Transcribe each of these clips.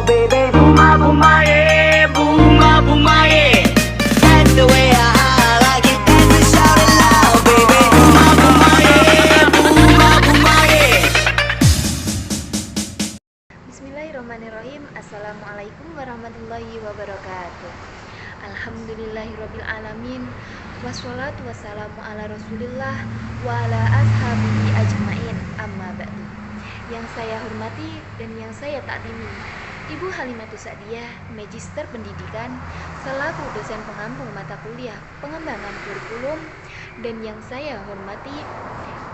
baby. Bunga yeah, bunga yeah. That's the way I like it. Dance and shout it loud, baby. Bunga yeah, bunga yeah. Bismillahirrahmanirrahim. Assalamualaikum warahmatullahi wabarakatuh. Alhamdulillahirabbil alamin. Wassalatu wassalamu ala Rasulillah wa ala ashabihi ajmain. Amma ba'du. Yang saya hormati dan yang saya taklimi, Ibu Halimatus Sa'diyah, Magister Pendidikan, selaku dosen pengampu mata kuliah pengembangan kurikulum, dan yang saya hormati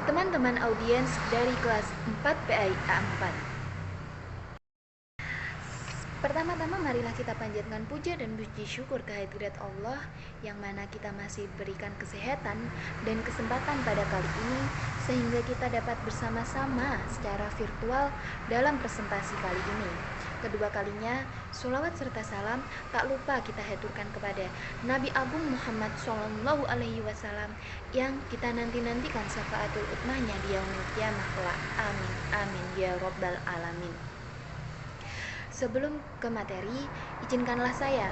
teman-teman audiens dari kelas 4 PAIA 4. Pertama-tama marilah kita panjatkan puja dan puji syukur kehadirat Allah yang mana kita masih berikan kesehatan dan kesempatan pada kali ini sehingga kita dapat bersama-sama secara virtual dalam presentasi kali ini. Kedua kalinya, sholawat serta salam tak lupa kita haturkan kepada Nabi Agung Muhammad SAW yang kita nanti-nantikan syafaatul utmahnya di yaumil qiyamah kelak. Amin, amin, ya Rabbal Alamin. Sebelum ke materi, izinkanlah saya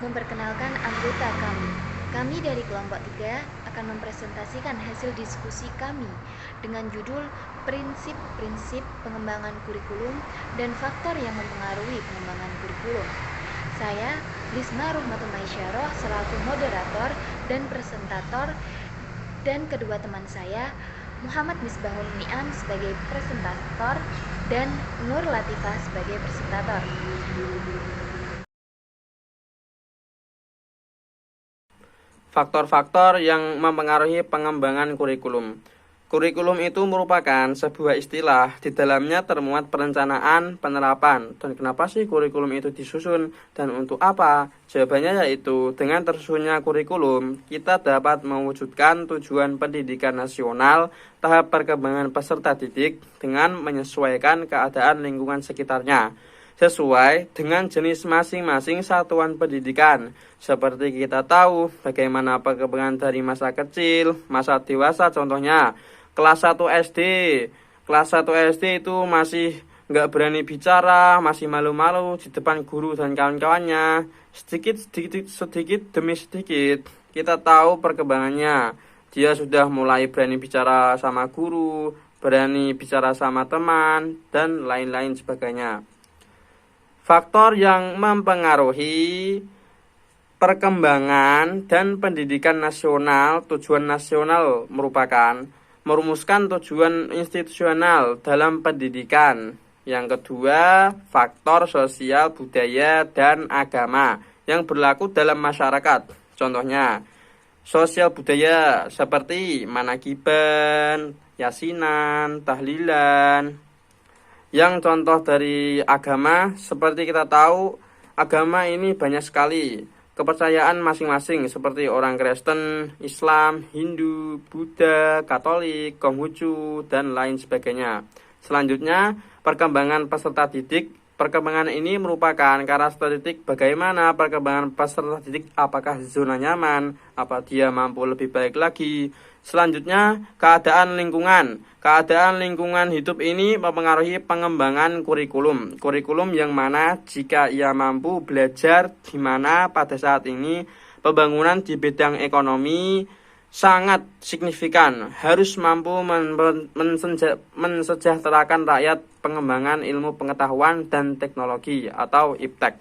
memperkenalkan anggota kami. Kami dari kelompok 3 akan mempresentasikan hasil diskusi kami dengan judul Prinsip-prinsip pengembangan kurikulum dan faktor yang mempengaruhi pengembangan kurikulum. Saya, Lisma Ruhmatul Maisyarah, selaku moderator dan presentator, dan kedua teman saya, Muhammad Misbahul Ni'am sebagai presentator dan Nur Latifah sebagai presentator. Faktor-faktor yang mempengaruhi pengembangan kurikulum. Kurikulum itu merupakan sebuah istilah, di dalamnya termuat perencanaan, penerapan. Dan kenapa sih kurikulum itu disusun dan untuk apa? Jawabannya yaitu dengan tersusunnya kurikulum, kita dapat mewujudkan tujuan pendidikan nasional tahap perkembangan peserta didik dengan menyesuaikan keadaan lingkungan sekitarnya sesuai dengan jenis masing-masing satuan pendidikan. Seperti kita tahu bagaimana perkembangan dari masa kecil, masa dewasa, contohnya kelas 1 SD. Kelas 1 SD itu masih nggak berani bicara, masih malu-malu di depan guru dan kawan-kawannya. Sedikit demi sedikit kita tahu perkembangannya. Dia sudah mulai berani bicara sama guru, berani bicara sama teman, dan lain-lain sebagainya. Faktor yang mempengaruhi perkembangan dan pendidikan nasional, tujuan nasional merupakan merumuskan tujuan institusional dalam pendidikan. Yang kedua, faktor sosial, budaya, dan agama yang berlaku dalam masyarakat. Contohnya, sosial budaya seperti manakiban, yasinan, tahlilan. Yang contoh dari agama, seperti kita tahu, agama ini banyak sekali kepercayaan masing-masing seperti orang Kristen, Islam, Hindu, Buddha, Katolik, Konghucu, dan lain sebagainya. Selanjutnya, perkembangan peserta didik. Perkembangan ini merupakan karakteristik bagaimana perkembangan peserta didik, apakah zona nyaman, apa dia mampu lebih baik lagi. Selanjutnya, keadaan lingkungan. Keadaan lingkungan hidup ini mempengaruhi pengembangan kurikulum. Kurikulum yang mana jika ia mampu belajar di mana pada saat ini pembangunan di bidang ekonomi sangat signifikan, harus mampu mensejahterakan rakyat, pengembangan ilmu pengetahuan dan teknologi atau IPTEK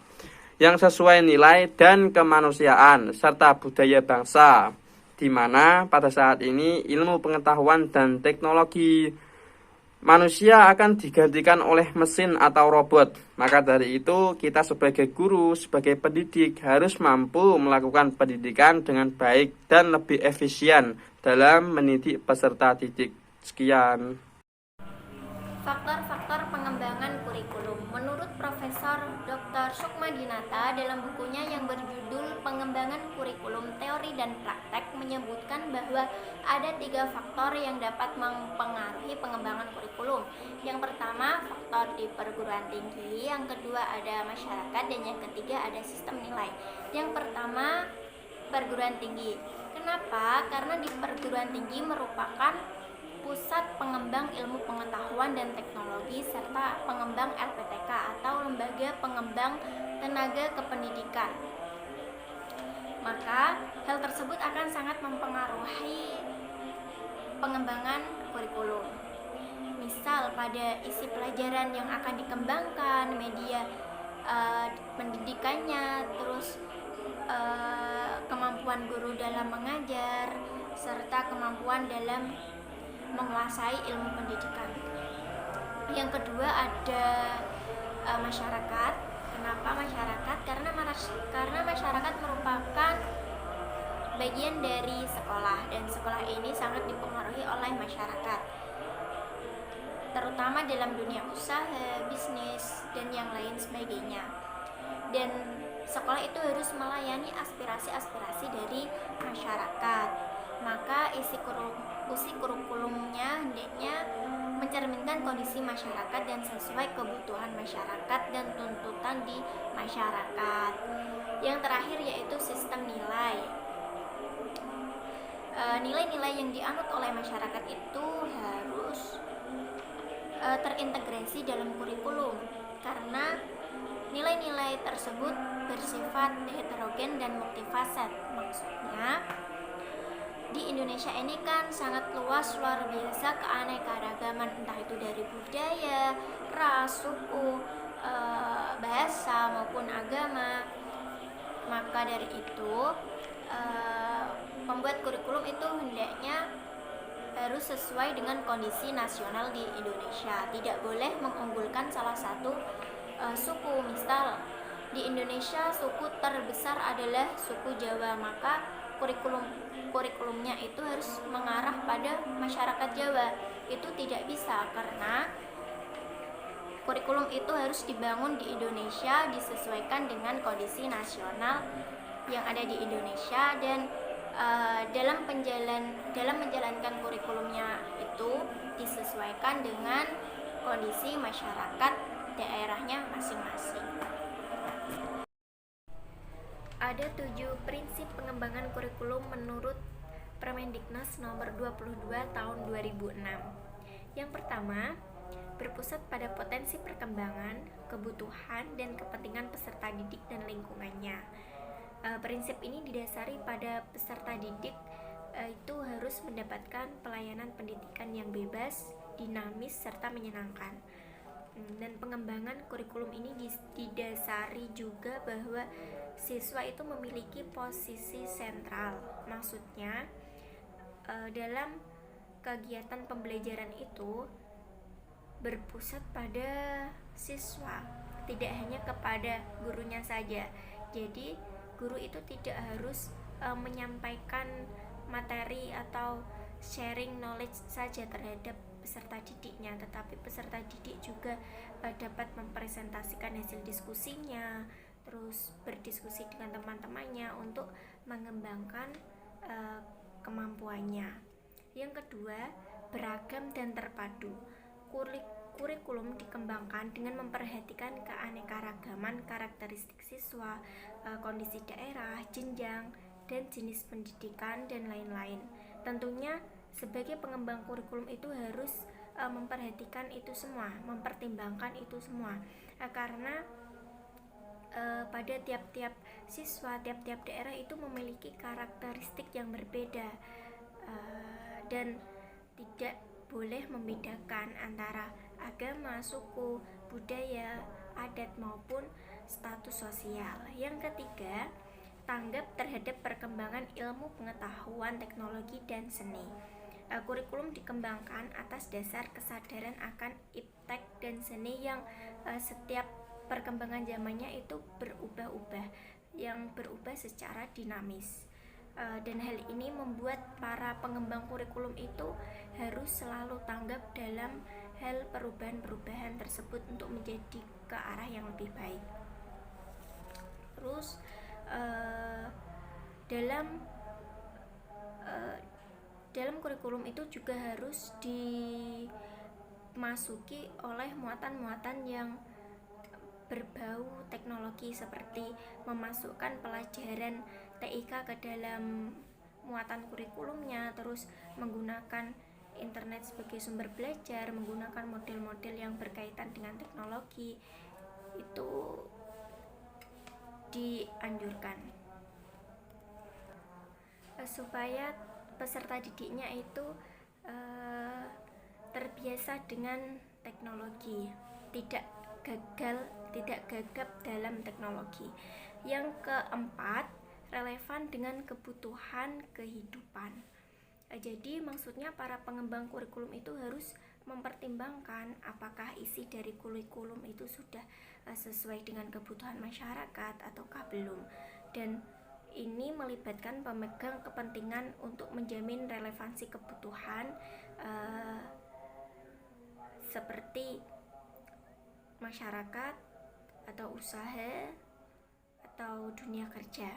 yang sesuai nilai dan kemanusiaan serta budaya bangsa, di mana pada saat ini ilmu pengetahuan dan teknologi manusia akan digantikan oleh mesin atau robot. Maka dari itu kita sebagai guru, sebagai pendidik harus mampu melakukan pendidikan dengan baik dan lebih efisien dalam mendidik peserta didik. Sekian. Faktor-faktor pengembangan kurikulum. Menurut Profesor Dr. Sukmadinata dalam bukunya yang berjudul Pengembangan Kurikulum Teori dan Praktek menyebutkan bahwa ada 3 faktor yang dapat mempengaruhi pengembangan kurikulum. Yang pertama, faktor di perguruan tinggi, yang kedua ada masyarakat, dan yang ketiga ada sistem nilai. Yang pertama, perguruan tinggi. Kenapa? Karena di perguruan tinggi merupakan pusat Pusat Pengembang Ilmu Pengetahuan dan Teknologi serta pengembang LPTK atau Lembaga Pengembang Tenaga Kependidikan. Maka hal tersebut akan sangat mempengaruhi pengembangan kurikulum. Misal pada isi pelajaran yang akan dikembangkan, media pendidikannya, terus kemampuan guru dalam mengajar, serta kemampuan dalam menguasai ilmu pendidikan. Yang kedua ada masyarakat. Kenapa masyarakat? Karena masyarakat merupakan bagian dari sekolah, dan sekolah ini sangat dipengaruhi oleh masyarakat, terutama dalam dunia usaha, bisnis, dan yang lain sebagainya. Dan sekolah itu harus melayani aspirasi-aspirasi dari masyarakat. Maka isi kurikulumnya hendaknya mencerminkan kondisi masyarakat dan sesuai kebutuhan masyarakat dan tuntutan di masyarakat. Yang terakhir yaitu sistem nilai. Nilai-nilai yang dianut oleh masyarakat itu harus terintegrasi dalam kurikulum, karena nilai-nilai tersebut bersifat heterogen dan multifasat. Maksudnya di Indonesia ini kan sangat luas, luar biasa keanekaragaman, entah itu dari budaya, ras, suku, bahasa maupun agama. Maka dari itu pembuat kurikulum itu hendaknya harus sesuai dengan kondisi nasional di Indonesia. Tidak boleh mengunggulkan salah satu suku. Misal di Indonesia suku terbesar adalah suku Jawa, maka kurikulumnya itu harus mengarah pada masyarakat Jawa. Itu tidak bisa, karena kurikulum itu harus dibangun di Indonesia, disesuaikan dengan kondisi nasional yang ada di Indonesia, dan dalam menjalankan kurikulumnya itu disesuaikan dengan kondisi masyarakat daerahnya masing-masing. Ada 7 prinsip pengembangan kurikulum menurut Permendiknas nomor 22 tahun 2006. Yang pertama, berpusat pada potensi perkembangan, kebutuhan, dan kepentingan peserta didik dan lingkungannya. Prinsip ini didasari pada peserta didik itu harus mendapatkan pelayanan pendidikan yang bebas, dinamis, serta menyenangkan. Dan pengembangan kurikulum ini didasari juga bahwa siswa itu memiliki posisi sentral. Maksudnya dalam kegiatan pembelajaran itu berpusat pada siswa, tidak hanya kepada gurunya saja. Jadi guru itu tidak harus menyampaikan materi atau sharing knowledge saja terhadap peserta didiknya, tetapi peserta didik juga dapat mempresentasikan hasil diskusinya, terus berdiskusi dengan teman-temannya untuk mengembangkan kemampuannya. Yang kedua, beragam dan terpadu. Kurikulum dikembangkan dengan memperhatikan keanekaragaman karakteristik siswa, kondisi daerah, jenjang, dan jenis pendidikan, dan lain-lain. Tentunya sebagai pengembang kurikulum itu harus memperhatikan itu semua, mempertimbangkan itu semua, karena pada tiap-tiap siswa, tiap-tiap daerah itu memiliki karakteristik yang berbeda, dan tidak boleh membedakan antara agama, suku, budaya, adat maupun status sosial. Yang ketiga, tanggap terhadap perkembangan ilmu pengetahuan, teknologi, dan seni. Kurikulum dikembangkan atas dasar kesadaran akan iptek dan seni yang setiap perkembangan zamannya itu berubah-ubah, yang berubah secara dinamis. Dan hal ini membuat para pengembang kurikulum itu harus selalu tanggap dalam hal perubahan-perubahan tersebut untuk menjadi ke arah yang lebih baik. Terus dalam kurikulum itu juga harus dimasuki oleh muatan-muatan yang berbau teknologi, seperti memasukkan pelajaran TIK ke dalam muatan kurikulumnya, terus menggunakan internet sebagai sumber belajar, menggunakan model-model yang berkaitan dengan teknologi, itu dianjurkan supaya peserta didiknya itu terbiasa dengan teknologi, tidak gagap dalam teknologi. Yang keempat, relevan dengan kebutuhan kehidupan. Jadi maksudnya para pengembang kurikulum itu harus mempertimbangkan apakah isi dari kurikulum itu sudah sesuai dengan kebutuhan masyarakat ataukah belum, dan ini melibatkan pemegang kepentingan untuk menjamin relevansi kebutuhan seperti masyarakat atau usaha atau dunia kerja.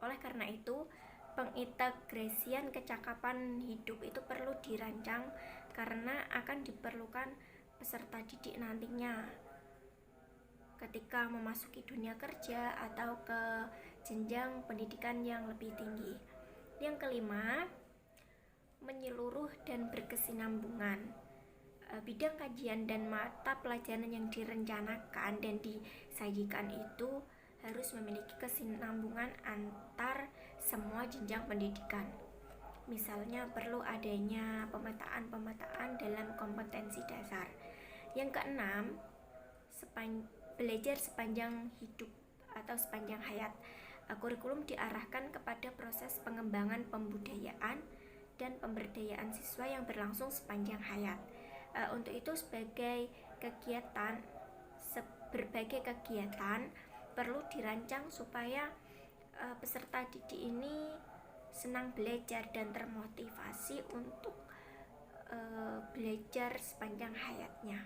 Oleh karena itu, pengintegrasian kecakapan hidup itu perlu dirancang karena akan diperlukan peserta didik nantinya ketika memasuki dunia kerja atau ke jenjang pendidikan yang lebih tinggi. Yang kelima, menyeluruh dan berkesinambungan. Bidang kajian dan mata pelajaran yang direncanakan dan disajikan itu harus memiliki kesinambungan antar semua jenjang pendidikan. Misalnya perlu adanya pemetaan dalam kompetensi dasar. Yang keenam, belajar sepanjang hidup atau sepanjang hayat. Kurikulum diarahkan kepada proses pengembangan pembudayaan dan pemberdayaan siswa yang berlangsung sepanjang hayat. Untuk itu berbagai kegiatan perlu dirancang supaya peserta didik ini senang belajar dan termotivasi untuk belajar sepanjang hayatnya.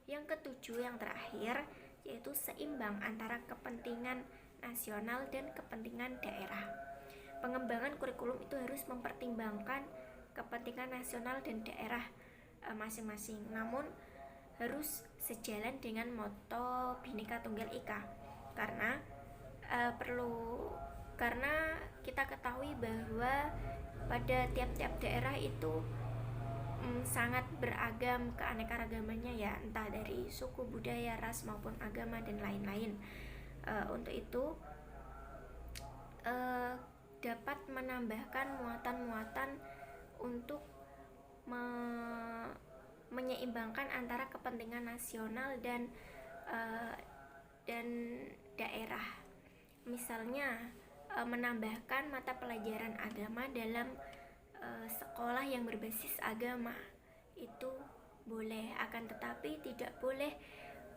Yang ketujuh, yang terakhir, yaitu seimbang antara kepentingan nasional dan kepentingan daerah. Pengembangan kurikulum itu harus mempertimbangkan kepentingan nasional dan daerah masing-masing, namun harus sejalan dengan moto Bhinneka Tunggal Ika, karena kita ketahui bahwa pada tiap-tiap daerah itu sangat beragam keanekaragamannya, ya, entah dari suku, budaya, ras maupun agama dan lain-lain. Untuk itu dapat menambahkan muatan-muatan untuk menyeimbangkan antara kepentingan nasional dan daerah. Misalnya menambahkan mata pelajaran agama dalam sekolah yang berbasis agama itu boleh, akan tetapi tidak boleh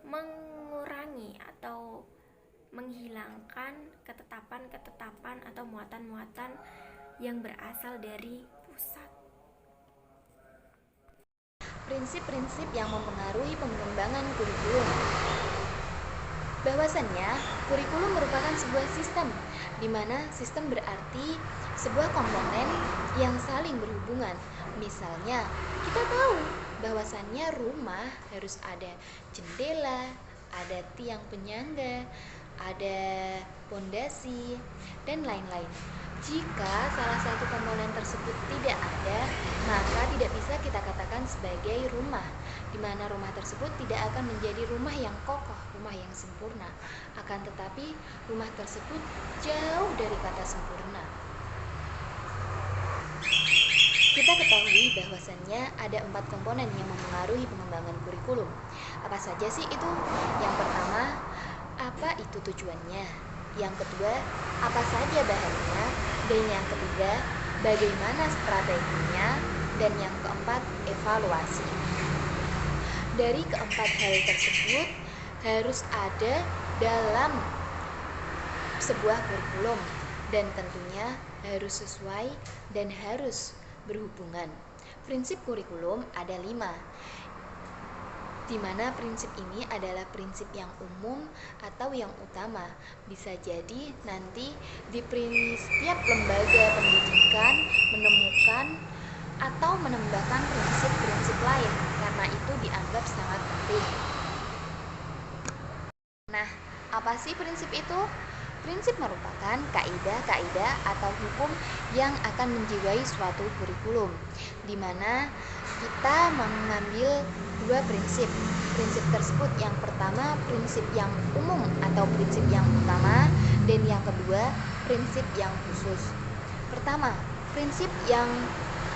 mengurangi atau menghilangkan ketetapan atau muatan-muatan yang berasal dari pusat. Prinsip-prinsip yang mempengaruhi pengembangan kurikulum. Bahwasannya, kurikulum merupakan sebuah sistem, di mana sistem berarti sebuah komponen yang saling berhubungan. Misalnya, kita tahu bahwasannya rumah harus ada jendela, ada tiang penyangga, ada pondasi, dan lain-lain. Jika salah satu komponen tersebut tidak ada, maka tidak bisa kita katakan sebagai rumah, di mana rumah tersebut tidak akan menjadi rumah yang kokoh, rumah yang sempurna. Akan tetapi, rumah tersebut jauh dari kata sempurna. Kita ketahui bahwasannya ada 4 komponen yang mempengaruhi pengembangan kurikulum. Apa saja sih itu? Yang pertama, apa itu tujuannya? Yang kedua, apa saja bahannya? Dan yang ketiga, bagaimana strateginya? Dan yang keempat, evaluasi. Dari keempat hal tersebut harus ada dalam sebuah kurikulum, dan tentunya harus sesuai dan harus berhubungan. Prinsip kurikulum ada 5, di mana prinsip ini adalah prinsip yang umum atau yang utama. Bisa jadi nanti di setiap lembaga pendidikan menemukan atau menambahkan prinsip-prinsip lain, karena itu dianggap sangat penting. Nah, apa sih prinsip itu? Prinsip merupakan kaidah-kaidah atau hukum yang akan menjiwai suatu kurikulum, di mana kita mengambil dua prinsip. Prinsip tersebut yang pertama prinsip yang umum atau prinsip yang utama, dan yang kedua prinsip yang khusus. Pertama, prinsip yang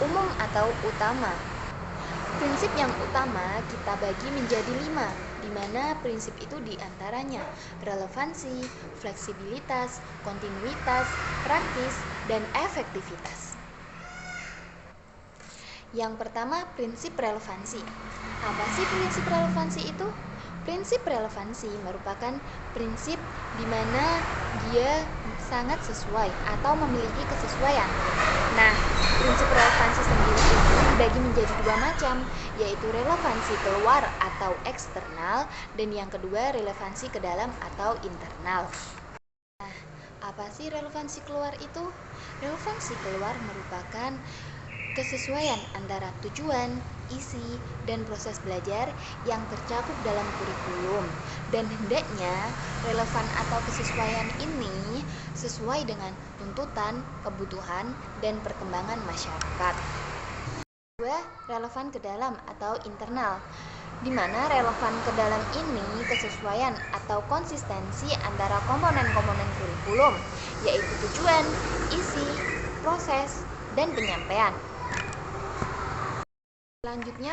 umum atau utama. Prinsip yang utama kita bagi menjadi 5, di mana prinsip itu diantaranya relevansi, fleksibilitas, kontinuitas, praktis, dan efektivitas. Yang pertama, prinsip relevansi. Apa sih prinsip relevansi itu? Prinsip relevansi merupakan prinsip di mana dia sangat sesuai atau memiliki kesesuaian. Nah, prinsip relevansi sendiri itu dibagi menjadi dua macam, yaitu relevansi keluar atau eksternal, dan yang kedua relevansi ke dalam atau internal. Nah, apa sih relevansi keluar itu? Relevansi keluar merupakan kesesuaian antara tujuan, isi, dan proses belajar yang tercakup dalam kurikulum, dan hendaknya relevan atau kesesuaian ini sesuai dengan tuntutan, kebutuhan, dan perkembangan masyarakat. Kedua, relevan ke dalam atau internal, di mana relevan ke dalam ini kesesuaian atau konsistensi antara komponen-komponen kurikulum, yaitu tujuan, isi, proses, dan penyampaian. Selanjutnya,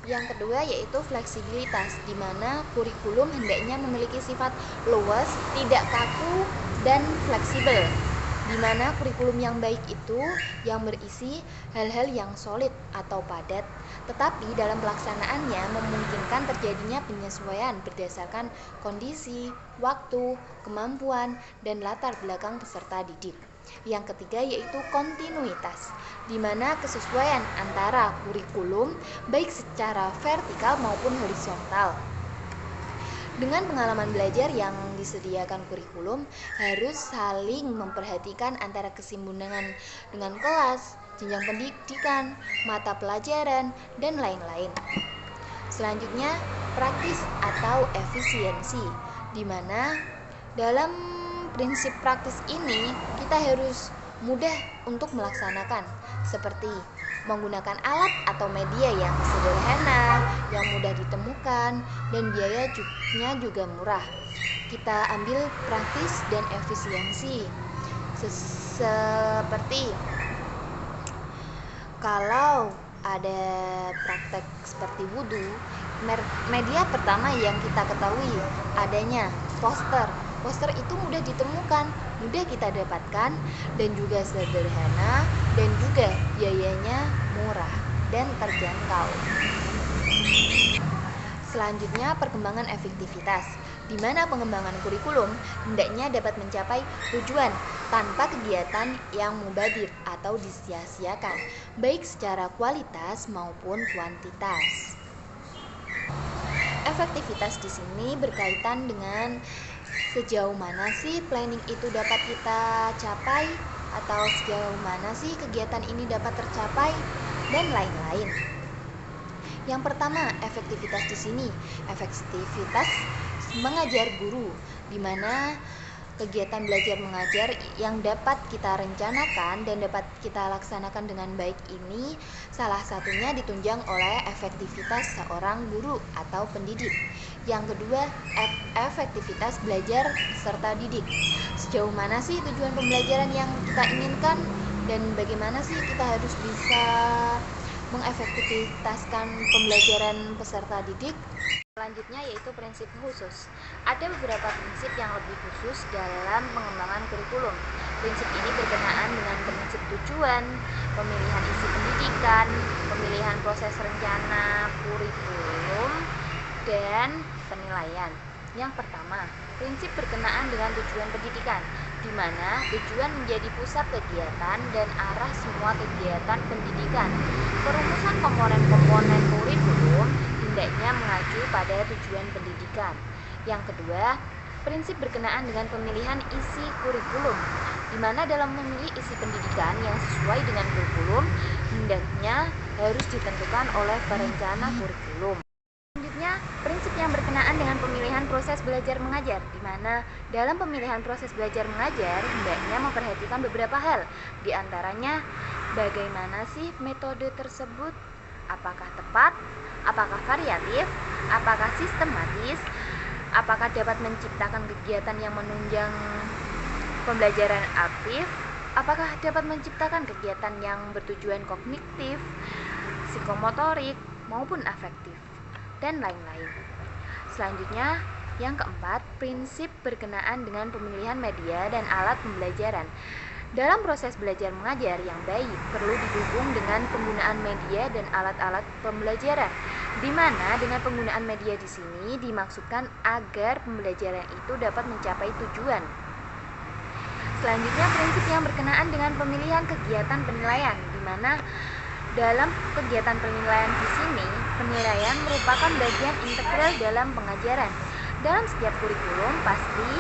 yang kedua yaitu fleksibilitas, di mana kurikulum hendaknya memiliki sifat luas, tidak kaku, dan fleksibel. Di mana kurikulum yang baik itu yang berisi hal-hal yang solid atau padat, tetapi dalam pelaksanaannya memungkinkan terjadinya penyesuaian berdasarkan kondisi, waktu, kemampuan, dan latar belakang peserta didik. Yang ketiga yaitu kontinuitas, di mana kesesuaian antara kurikulum baik secara vertikal maupun horizontal. Dengan pengalaman belajar yang disediakan kurikulum harus saling memperhatikan antara kesinambungan dengan kelas, jenjang pendidikan, mata pelajaran, dan lain-lain. Selanjutnya, praktis atau efisiensi, di mana dalam prinsip praktis ini kita harus mudah untuk melaksanakan, seperti menggunakan alat atau media yang sederhana, yang mudah ditemukan, dan biayanya juga murah. Kita ambil praktis dan efisiensi, seperti kalau ada praktek seperti wudhu, media pertama yang kita ketahui adanya poster. Poster itu mudah ditemukan, mudah kita dapatkan, dan juga sederhana, dan juga biayanya murah dan terjangkau. Selanjutnya, perkembangan efektivitas, di mana pengembangan kurikulum hendaknya dapat mencapai tujuan tanpa kegiatan yang mubadir atau disia-siakan, baik secara kualitas maupun kuantitas. Efektivitas di sini berkaitan dengan sejauh mana sih planning itu dapat kita capai, atau sejauh mana sih kegiatan ini dapat tercapai, dan lain-lain. Yang pertama, efektivitas di sini. Efektivitas mengajar guru, di mana kegiatan belajar mengajar yang dapat kita rencanakan dan dapat kita laksanakan dengan baik ini salah satunya ditunjang oleh efektivitas seorang guru atau pendidik. Yang kedua, efektivitas belajar peserta didik. Sejauh mana sih tujuan pembelajaran yang kita inginkan, dan bagaimana sih kita harus bisa mengefektivitaskan pembelajaran peserta didik. Selanjutnya yaitu prinsip khusus. Ada beberapa prinsip yang lebih khusus dalam pengembangan kurikulum. Prinsip ini berkenaan dengan prinsip tujuan, pemilihan isi pendidikan, pemilihan proses rencana kurikulum, dan penilaian. Yang pertama, prinsip berkenaan dengan tujuan pendidikan, di mana tujuan menjadi pusat kegiatan dan arah semua kegiatan pendidikan. Perumusan komponen-komponen kurikulum hendaknya mengacu pada tujuan pendidikan. Yang kedua, prinsip berkenaan dengan pemilihan isi kurikulum, di mana dalam memilih isi pendidikan yang sesuai dengan kurikulum hendaknya harus ditentukan oleh perencana kurikulum. Selanjutnya, Selanjutnya, prinsip yang berkenaan dengan pemilihan proses belajar mengajar, di mana dalam pemilihan proses belajar mengajar hendaknya memperhatikan beberapa hal. Di antaranya, bagaimana sih metode tersebut? Apakah tepat? Apakah variatif? Apakah sistematis? Apakah dapat menciptakan kegiatan yang menunjang pembelajaran aktif? Apakah dapat menciptakan kegiatan yang bertujuan kognitif, psikomotorik, maupun afektif, dan lain-lain. Selanjutnya, yang keempat, prinsip berkenaan dengan pemilihan media dan alat pembelajaran. Dalam proses belajar mengajar yang baik, perlu didukung dengan penggunaan media dan alat-alat pembelajaran, di mana dengan penggunaan media di sini dimaksudkan agar pembelajaran itu dapat mencapai tujuan. Selanjutnya, prinsip yang berkenaan dengan pemilihan kegiatan penilaian, di mana dalam kegiatan penilaian di sini, penilaian merupakan bagian integral dalam pengajaran. Dalam setiap kurikulum pasti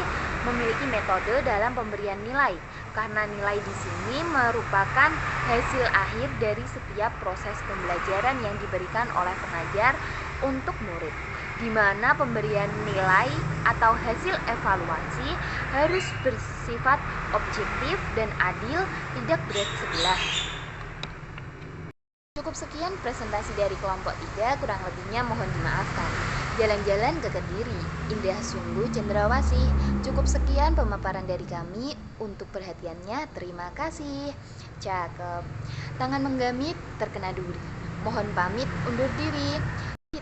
memiliki metode dalam pemberian nilai, karena nilai di sini merupakan hasil akhir dari setiap proses pembelajaran yang diberikan oleh pengajar untuk murid, di mana pemberian nilai atau hasil evaluasi harus bersifat objektif dan adil, tidak bersebelah. Cukup sekian presentasi dari kelompok 3, kurang lebihnya mohon dimaafkan. Jalan-jalan ke Kediri, indah sungguh cendrawasih. Cukup sekian pemaparan dari kami, untuk perhatiannya terima kasih. Cakep. Tangan menggamit terkena duri. Mohon pamit undur diri.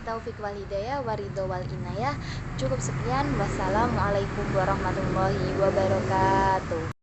Taufik wal hidayah waridho wal inayah. Cukup sekian, wassalamualaikum warahmatullahi wabarakatuh.